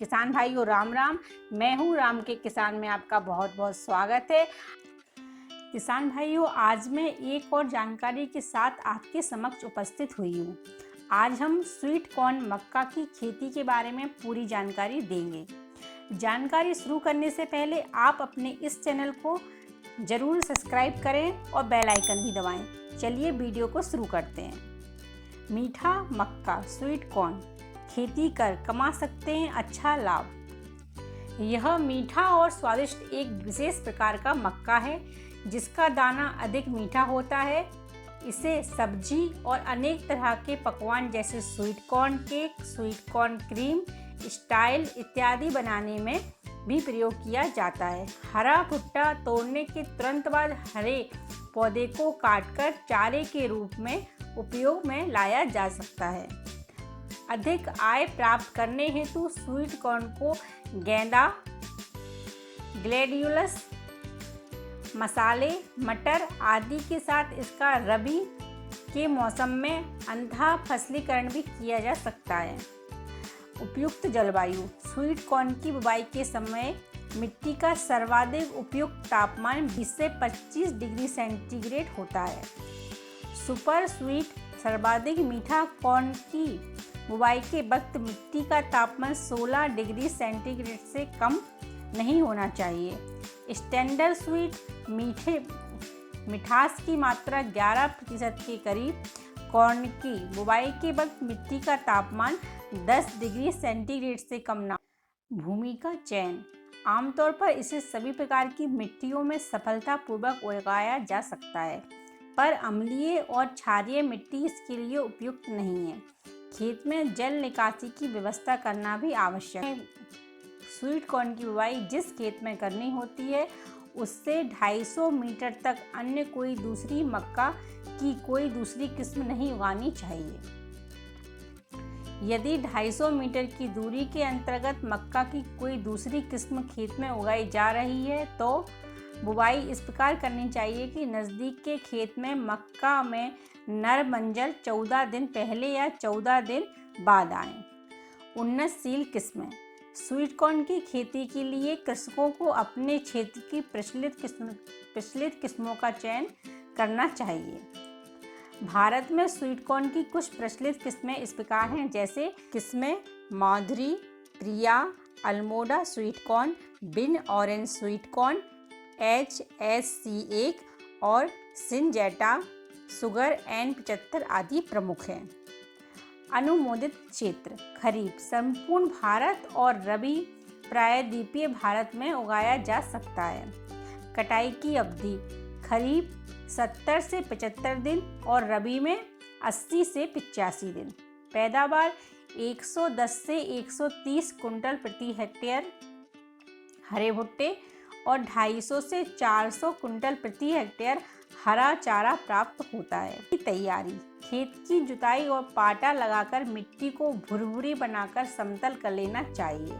किसान भाइयों राम राम। मैं हूँ राम के किसान में आपका बहुत बहुत स्वागत है। किसान भाइयों, आज मैं एक और जानकारी के साथ आपके समक्ष उपस्थित हुई हूँ। आज हम स्वीट कॉर्न मक्का की खेती के बारे में पूरी जानकारी देंगे। जानकारी शुरू करने से पहले आप अपने इस चैनल को ज़रूर सब्सक्राइब करें और बेल आइकन भी दबाएं। चलिए वीडियो को शुरू करते हैं। मीठा मक्का स्वीट कॉर्न खेती कर कमा सकते हैं अच्छा लाभ। यह मीठा और स्वादिष्ट एक विशेष प्रकार का मक्का है जिसका दाना अधिक मीठा होता है। इसे सब्जी और अनेक तरह के पकवान जैसे sweet corn cake, sweet corn cream, style इत्यादि बनाने में भी प्रयोग किया जाता है। हरा भुट्टा तोड़ने के तुरंत बाद हरे पौधे को काटकर चारे के रूप में उपयोग में लाया जा सकता है। अधिक आय प्राप्त करने हेतु स्वीट कॉर्न को गेंदा, ग्लेडियोलस, मसाले, मटर आदि के साथ इसका रबी के मौसम में अंधा फसलीकरण भी किया जा सकता है। उपयुक्त जलवायु स्वीट कॉर्न की बुवाई के समय मिट्टी का सर्वाधिक उपयुक्त तापमान 20 से 25 डिग्री सेंटीग्रेड होता है। सुपर स्वीट सर्वाधिक मीठा कॉर्न की बुवाई के वक्त मिट्टी का तापमान 16 डिग्री सेंटीग्रेड से कम नहीं होना चाहिए। स्टैंडर्ड स्वीट मिठास की मात्रा 11% के करीब। कॉर्न की बुवाई के वक्त मिट्टी का तापमान 10 डिग्री सेंटीग्रेड से कम ना। भूमि का चयन आमतौर पर इसे सभी प्रकार की मिट्टियों में सफलतापूर्वक उगाया जा सकता है, पर अम्लीय और क्षारीय मिट्टी इसके लिए उपयुक्त नहीं है। खेत में जल निकासी की व्यवस्था करना भी आवश्यक है। स्वीट कॉर्न की बुवाई जिस खेत में करनी होती है उससे 250 मीटर तक अन्य कोई दूसरी मक्का की कोई दूसरी किस्म नहीं उगानी चाहिए। यदि 250 मीटर की दूरी के अंतर्गत मक्का की कोई दूसरी किस्म खेत में उगाई जा रही है तो बुवाई इस प्रकार करनी चाहिए कि नज़दीक के खेत में मक्का में नर मंजर 14 दिन पहले या 14 दिन बाद आएँ। उन्नतशील किस्में स्वीट कॉर्न की खेती के लिए कृषकों को अपने क्षेत्र की प्रचलित किस्मों का चयन करना चाहिए। भारत में स्वीट कॉर्न की कुछ प्रचलित किस्में इस प्रकार हैं, जैसे किस्में माधुरी, प्रिया, अल्मोड़ा स्वीट कॉर्न, बिन ऑरेंज स्वीट कॉर्न, HSC1 और सिंजेटा सुगर N75 आदि प्रमुख हैं। अनुमोदित क्षेत्र खरीफ संपूर्ण भारत और रबी प्रायद्वीपीय भारत में उगाया जा सकता है। कटाई की अवधि खरीफ 70 से 75 दिन और रबी में 80 से 85 दिन। पैदावार 110 से 130 कुंटल प्रति हेक्टेयर हरे भुट्टे और 250 से 400 कुंटल प्रति हेक्टेयर हरा चारा प्राप्त होता है। तैयारी खेत की जुताई और पाटा लगाकर मिट्टी को भुरभुरी बनाकर समतल कर लेना चाहिए।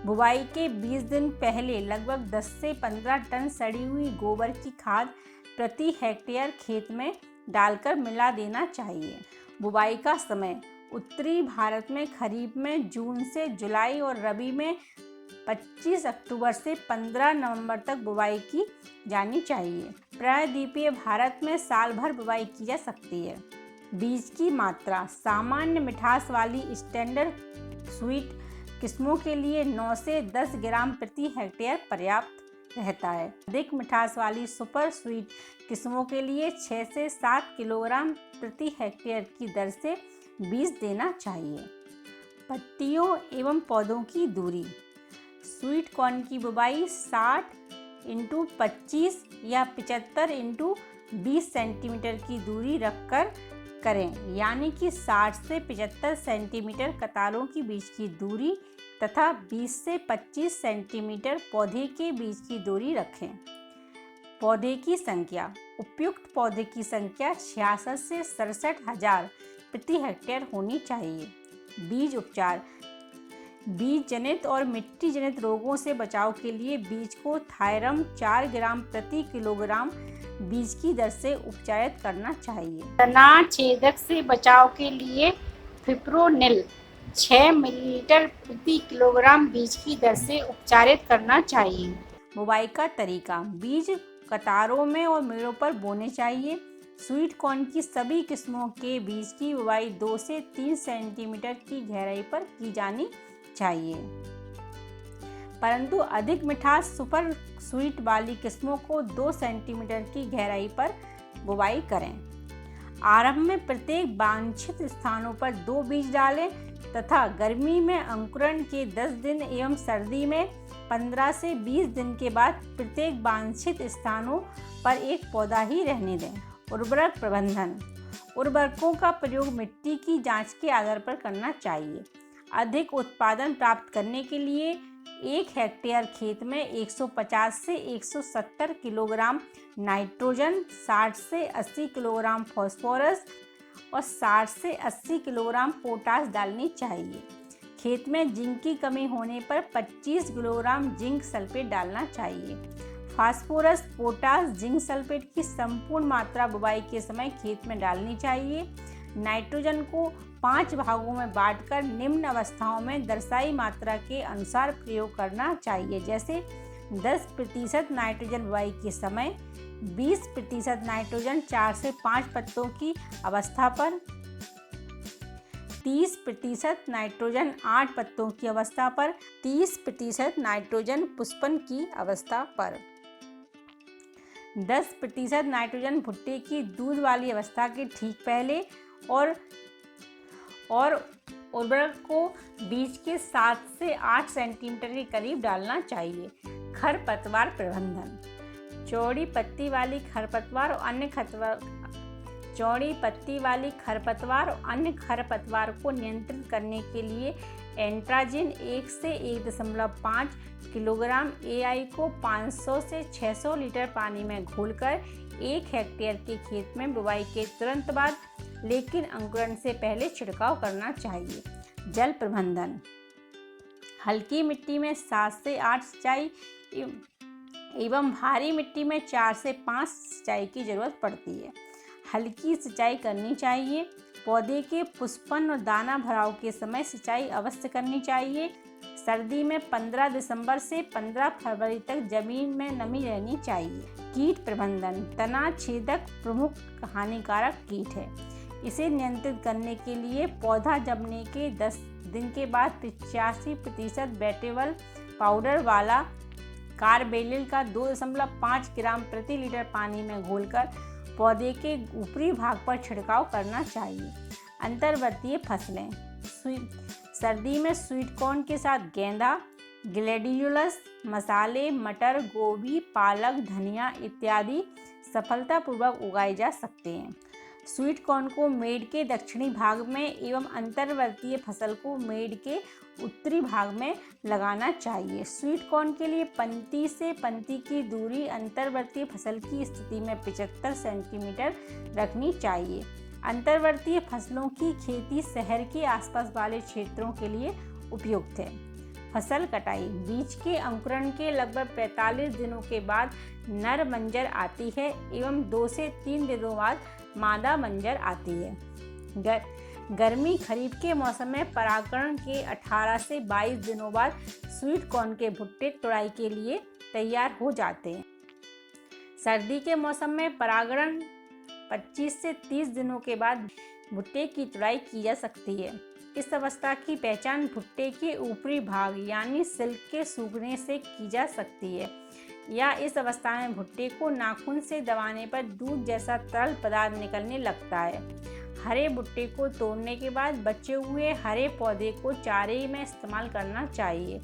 बुवाई के 20 दिन पहले लगभग 10 से 15 टन सड़ी हुई गोबर की खाद प्रति हेक्टेयर खेत में डालकर मिला देना चाहिए। बुवाई का समय उत्तरी भारत में खरीफ में जून से जुलाई और रबी में 25 अक्टूबर से 15 नवंबर तक बुवाई की जानी चाहिए। प्रायद्वीपीय भारत में साल भर बुवाई की जा सकती है। बीज की मात्रा सामान्य मिठास वाली स्टैंडर्ड स्वीट किस्मों के लिए 9 से 10 ग्राम प्रति हेक्टेयर पर्याप्त रहता है। अधिक मिठास वाली सुपर स्वीट किस्मों के लिए 6 से 7 किलोग्राम प्रति हेक्टेयर की दर से बीज देना चाहिए। पत्तियों एवं पौधों की दूरी स्वीट कॉर्न की बुवाई 60 × 25 या 75 × 20 सेंटीमीटर की दूरी रखकर करें, यानी कि 60 से 75 सेंटीमीटर कतारों की बीच की दूरी तथा 20 से 25 सेंटीमीटर पौधे के बीच की दूरी रखें। पौधे की संख्या उपयुक्त पौधे की संख्या 66 से 67 हजार प्रति हेक्टेयर होनी चाहिए। बीज उपचार बीज जनित और मिट्टी जनित रोगों से बचाव के लिए बीज को थायरम 4 ग्राम प्रति किलोग्राम बीज की दर से उपचारित करना चाहिए। तना छेदक से बचाव के लिए फिप्रोनिल 6 मिलीलीटर प्रति किलोग्राम बीज की दर से उपचारित करना चाहिए। बुवाई का तरीका। बीज कतारों में और मेड़ों पर बोने चाहिए। स्वीट कॉर्न की सभी किस्मों के बीज की बुवाई 2 से 3 सेंटीमीटर की गहराई पर की जानी चाहिए, परंतु अधिक मिठास सुपर स्वीट वाली किस्मों को 2 सेंटीमीटर की गहराई पर बुवाई करें। आरंभ में प्रत्येक वांछित स्थानों पर 2 बीज डालें तथा गर्मी में अंकुरण के 10 दिन एवं सर्दी में 15 से 20 दिन के बाद प्रत्येक वांछित स्थानों पर एक पौधा ही रहने दें। उर्वरक प्रबंधन। उर्वरकों का प्रयोग मिट्टी की जांच के आधार पर करना चाहिए। अधिक उत्पादन प्राप्त करने के लिए 1 हेक्टेयर खेत में 150 से 170 किलोग्राम नाइट्रोजन, 60 से 80 किलोग्राम फास्फोरस और 60 से 80 किलोग्राम पोटाश डालनी चाहिए। खेत में जिंक की कमी होने पर 25 किलोग्राम जिंक सल्फेट डालना चाहिए। फास्फोरस, पोटाश, जिंक सल्फेट की संपूर्ण मात्रा बुवाई के समय खेत में डालनी चाहिए। नाइट्रोजन को 5 भागों में बांटकर निम्न अवस्थाओं में दर्शाई मात्रा के अनुसार प्रयोग करना चाहिए, जैसे 10% नाइट्रोजन बुवाई के समय, 20% नाइट्रोजन 4 से 5 पत्तों की अवस्था पर, 30% नाइट्रोजन 8 पत्तों की अवस्था पर, 30% नाइट्रोजन पुष्पन की अवस्था पर, 10% नाइट्रोजन भुट्टे की दूध वाली अवस्था के ठीक पहले और उर्वरक को बीज के 7 से 8 सेंटीमीटर के करीब डालना चाहिए। खरपतवार प्रबंधन। चौड़ी पत्ती वाली खरपतवार और अन्य खरपतवार को नियंत्रित करने के लिए एंट्राजिन 1 से 1.5 किलोग्राम AI को 500 से 600 लीटर पानी में घोलकर 1 हेक्टेयर के खेत में बुवाई के तुरंत बाद लेकिन अंकुरण से पहले छिड़काव करना चाहिए। जल प्रबंधन। हल्की मिट्टी में 7 से 8 सिंचाई एवं भारी मिट्टी में 4 से 5 सिंचाई की जरूरत पड़ती है। हल्की सिंचाई करनी चाहिए। पौधे के पुष्पन और दाना भराव के समय सिंचाई अवश्य करनी चाहिए। सर्दी में 15 दिसंबर से 15 फरवरी तक जमीन में नमी रहनी चाहिए। कीट प्रबंधन। तना छेदक प्रमुख हानिकारक कीट है। इसे नियंत्रित करने के लिए पौधा जमने के 10 दिन के बाद 85% वेटेबल पाउडर वाला कार्बेलिल का 2.5 ग्राम प्रति लीटर पानी में घोलकर पौधे के ऊपरी भाग पर छिड़काव करना चाहिए। अंतर्वर्तीय फसलें। सर्दी में स्वीट कॉर्न के साथ गेंदा, ग्लेडियोलस, मसाले, मटर, गोभी, पालक, धनिया इत्यादि सफलतापूर्वक उगाए जा सकते हैं। स्वीट कॉर्न को मेड़ के दक्षिणी भाग में एवं अंतर्वर्तीय फसल को मेड़ के उत्तरी भाग में लगाना चाहिए। स्वीट कॉर्न के लिए पंक्ति से पंक्ति की दूरी अंतर्वर्तीय फसल की स्थिति में 75 सेंटीमीटर रखनी चाहिए। अंतर्वर्तीय फसलों की खेती शहर के आसपास वाले क्षेत्रों के लिए उपयुक्त है। फसल कटाई। बीज के अंकुरण के लगभग 45 दिनों के बाद नर मंजर आती है एवं 2 से 3 दिनों बाद मादा मंजर आती है। गर्मी खरीफ के मौसम में परागण के 18 से 22 दिनों बाद स्वीट कॉर्न के भुट्टे तुड़ाई के लिए तैयार हो जाते हैं। सर्दी के मौसम में परागण 25 से 30 दिनों के बाद भुट्टे की तुड़ाई की जा सकती है। इस अवस्था की पहचान भुट्टे के ऊपरी भाग यानी सिल्क के सूखने से की जा सकती है, या इस अवस्था में भुट्टे को नाखून से दबाने पर दूध जैसा तरल पदार्थ निकलने लगता है। हरे भुट्टे को तोड़ने के बाद बचे हुए हरे पौधे को चारे में इस्तेमाल करना चाहिए।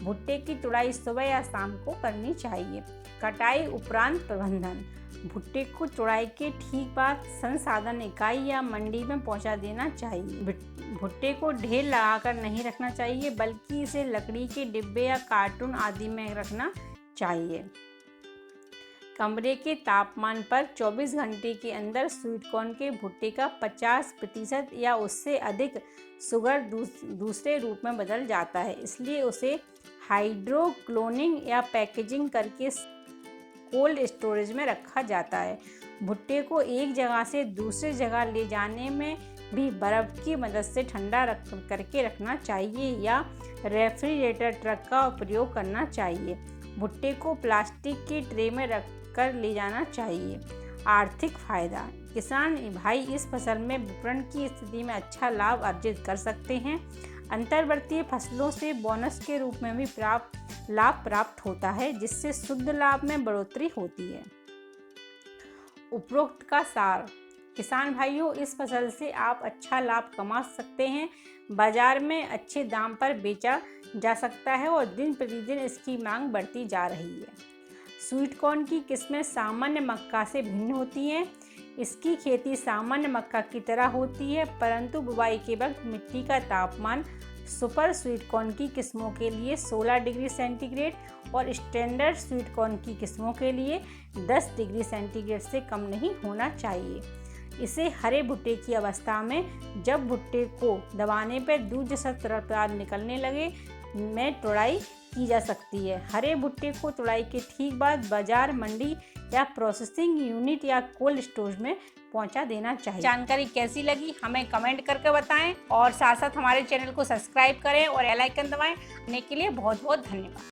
भुट्टे की तुड़ाई सुबह या शाम को करनी चाहिए। कटाई उपरांत प्रबंधन। भुट्टे को तुड़ाई के ठीक बाद संसाधन इकाई या मंडी में पहुंचा देना चाहिए। भुट्टे को ढेर लगाकर नहीं रखना चाहिए, बल्कि इसे लकड़ी के डिब्बे या कार्टून आदि में रखना चाहिए। कमरे के तापमान पर 24 घंटे के अंदर स्वीट कॉर्न के भुट्टे का 50% या उससे अधिक शुगर दूसरे रूप में बदल जाता है, इसलिए उसे हाइड्रोक्लोनिंग या पैकेजिंग करके कोल्ड स्टोरेज में रखा जाता है। भुट्टे को एक जगह से दूसरी जगह ले जाने में भी बर्फ़ की मदद से ठंडा करके रखना चाहिए या रेफ्रिजरेटर ट्रक का उपयोग करना चाहिए। भुट्टे को प्लास्टिक के ट्रे में रखकर ले जाना चाहिए। आर्थिक फ़ायदा, किसान भाई इस फसल में विपणन की स्थिति में अच्छा लाभ अर्जित कर सकते हैं। अंतर्वर्तीय फसलों से बोनस के रूप में भी लाभ प्राप्त होता है, जिससे शुद्ध लाभ में बढ़ोतरी होती है। उपरोक्त का सार, किसान भाइयों इस फसल से आप अच्छा लाभ कमा सकते हैं। बाजार में अच्छे दाम पर बेचा जा सकता है और दिन प्रतिदिन इसकी मांग बढ़ती जा रही है। स्वीट कॉर्न की किस्में सामान्य मक्का से भिन्न होती हैं। इसकी खेती सामान्य मक्का की तरह होती है, परंतु बुवाई के वक्त मिट्टी का तापमान सुपर स्वीट कॉर्न की किस्मों के लिए 16 डिग्री सेंटीग्रेड और स्टैंडर्ड स्वीट कॉर्न की किस्मों के लिए 10 डिग्री सेंटीग्रेड से कम नहीं होना चाहिए। इसे हरे भुट्टे की अवस्था में जब भुट्टे को दबाने पर दूध जैसा तरल पदार्थ निकलने लगे में तुड़ाई की जा सकती है। हरे भुट्टे को तुड़ाई के ठीक बाद बाजार, मंडी या प्रोसेसिंग यूनिट या कोल्ड स्टोरेज में पहुंचा देना चाहिए। जानकारी कैसी लगी हमें कमेंट करके बताएं और साथ साथ हमारे चैनल को सब्सक्राइब करें और बेल आइकन दबाएं। के लिए बहुत बहुत धन्यवाद।